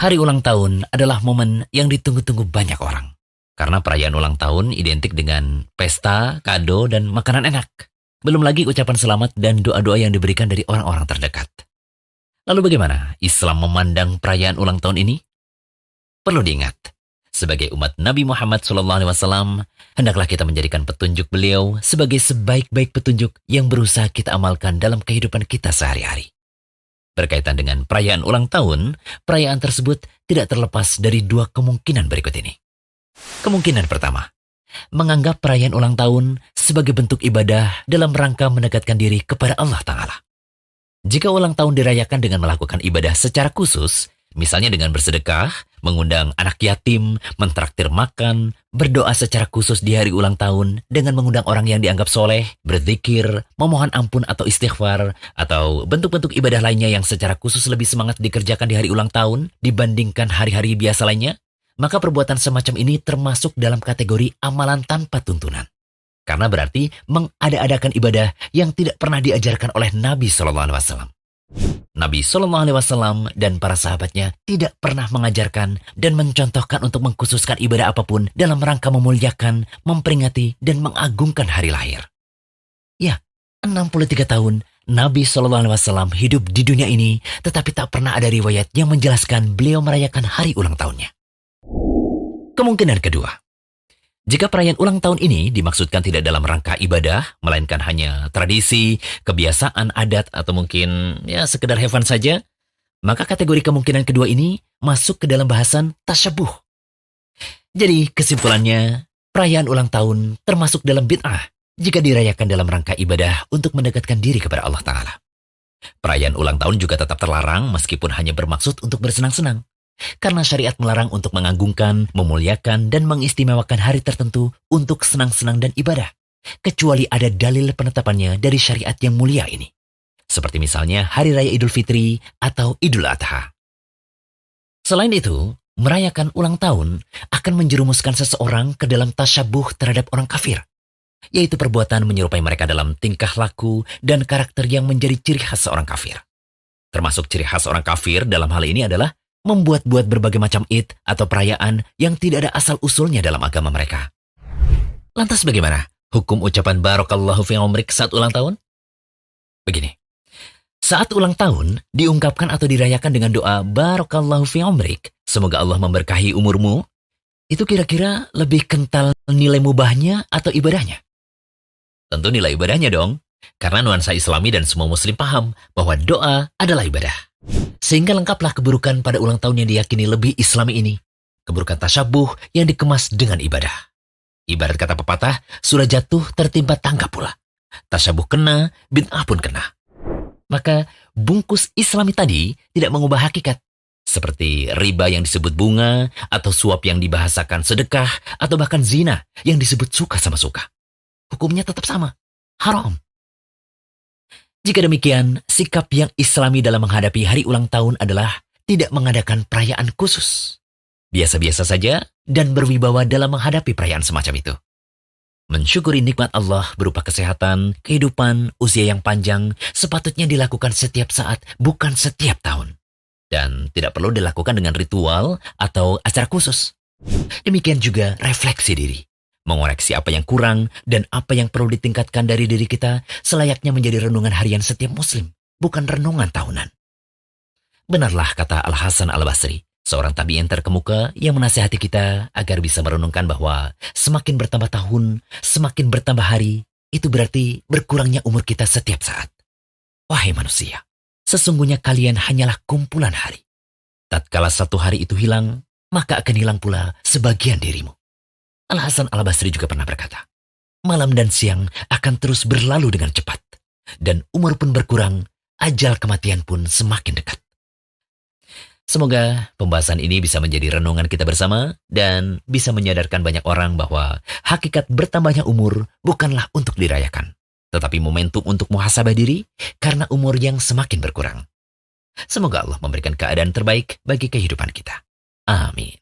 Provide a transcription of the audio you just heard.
Hari ulang tahun adalah momen yang ditunggu-tunggu banyak orang. Karena perayaan ulang tahun identik dengan pesta, kado, dan makanan enak. Belum lagi ucapan selamat dan doa-doa yang diberikan dari orang-orang terdekat. Lalu bagaimana Islam memandang perayaan ulang tahun ini? Perlu diingat, sebagai umat Nabi Muhammad SAW, hendaklah kita menjadikan petunjuk beliau sebagai sebaik-baik petunjuk yang berusaha kita amalkan dalam kehidupan kita sehari-hari. Berkaitan dengan perayaan ulang tahun, perayaan tersebut tidak terlepas dari dua kemungkinan berikut ini. Kemungkinan pertama, menganggap perayaan ulang tahun sebagai bentuk ibadah dalam rangka mendekatkan diri kepada Allah Ta'ala. Jika ulang tahun dirayakan dengan melakukan ibadah secara khusus, misalnya dengan bersedekah, mengundang anak yatim, mentraktir makan, berdoa secara khusus di hari ulang tahun dengan mengundang orang yang dianggap soleh, berzikir, memohon ampun atau istighfar, atau bentuk-bentuk ibadah lainnya yang secara khusus lebih semangat dikerjakan di hari ulang tahun dibandingkan hari-hari biasa lainnya, maka perbuatan semacam ini termasuk dalam kategori amalan tanpa tuntunan. Karena berarti mengada-adakan ibadah yang tidak pernah diajarkan oleh Nabi SAW. Nabi SAW dan para sahabatnya tidak pernah mengajarkan dan mencontohkan untuk mengkhususkan ibadah apapun dalam rangka memuliakan, memperingati, dan mengagungkan hari lahir. Ya, 63 tahun Nabi SAW hidup di dunia ini, tetapi tak pernah ada riwayat yang menjelaskan beliau merayakan hari ulang tahunnya. Kemungkinan kedua, jika perayaan ulang tahun ini dimaksudkan tidak dalam rangka ibadah, melainkan hanya tradisi, kebiasaan, adat, atau mungkin sekedar have fun saja, maka kategori kemungkinan kedua ini masuk ke dalam bahasan tasyabuh. Jadi kesimpulannya, perayaan ulang tahun termasuk dalam bid'ah jika dirayakan dalam rangka ibadah untuk mendekatkan diri kepada Allah Ta'ala. Perayaan ulang tahun juga tetap terlarang meskipun hanya bermaksud untuk bersenang-senang. Karena syariat melarang untuk mengagungkan, memuliakan, dan mengistimewakan hari tertentu untuk senang-senang dan ibadah, kecuali ada dalil penetapannya dari syariat yang mulia ini. Seperti misalnya Hari Raya Idul Fitri atau Idul Adha. Selain itu, merayakan ulang tahun akan menjerumuskan seseorang ke dalam tasyabuh terhadap orang kafir, yaitu perbuatan menyerupai mereka dalam tingkah laku dan karakter yang menjadi ciri khas seorang kafir. Termasuk ciri khas orang kafir dalam hal ini adalah membuat-buat berbagai macam id atau perayaan yang tidak ada asal-usulnya dalam agama mereka. Lantas bagaimana hukum ucapan Barakallahu fi umrik saat ulang tahun? Begini, saat ulang tahun diungkapkan atau dirayakan dengan doa Barakallahu fi umrik, semoga Allah memberkahi umurmu, itu kira-kira lebih kental nilai mubahnya atau ibadahnya? Tentu nilai ibadahnya dong, karena nuansa Islami dan semua muslim paham bahwa doa adalah ibadah. Sehingga lengkaplah keburukan pada ulang tahun yang diyakini lebih Islami ini. Keburukan tasyabuh yang dikemas dengan ibadah. Ibarat kata pepatah, sudah jatuh tertimpa tangga pula. Tasyabuh kena, bid'ah pun kena. Maka bungkus Islami tadi tidak mengubah hakikat. Seperti riba yang disebut bunga, atau suap yang dibahasakan sedekah, atau bahkan zina yang disebut suka sama suka. Hukumnya tetap sama, haram. Jika demikian, sikap yang Islami dalam menghadapi hari ulang tahun adalah tidak mengadakan perayaan khusus. Biasa-biasa saja dan berwibawa dalam menghadapi perayaan semacam itu. Mensyukuri nikmat Allah berupa kesehatan, kehidupan, usia yang panjang sepatutnya dilakukan setiap saat, bukan setiap tahun. Dan tidak perlu dilakukan dengan ritual atau acara khusus. Demikian juga refleksi diri. Mengoreksi apa yang kurang dan apa yang perlu ditingkatkan dari diri kita selayaknya menjadi renungan harian setiap muslim, bukan renungan tahunan. Benarlah kata Al-Hasan Al-Basri, seorang tabi'in terkemuka yang menasihati kita agar bisa merenungkan bahwa semakin bertambah tahun, semakin bertambah hari, itu berarti berkurangnya umur kita setiap saat. Wahai manusia, sesungguhnya kalian hanyalah kumpulan hari. Tatkala satu hari itu hilang, maka akan hilang pula sebagian dirimu. Al-Hasan Al-Basri juga pernah berkata, malam dan siang akan terus berlalu dengan cepat, dan umur pun berkurang, ajal kematian pun semakin dekat. Semoga pembahasan ini bisa menjadi renungan kita bersama dan bisa menyadarkan banyak orang bahwa hakikat bertambahnya umur bukanlah untuk dirayakan, tetapi momentum untuk muhasabah diri karena umur yang semakin berkurang. Semoga Allah memberikan keadaan terbaik bagi kehidupan kita. Amin.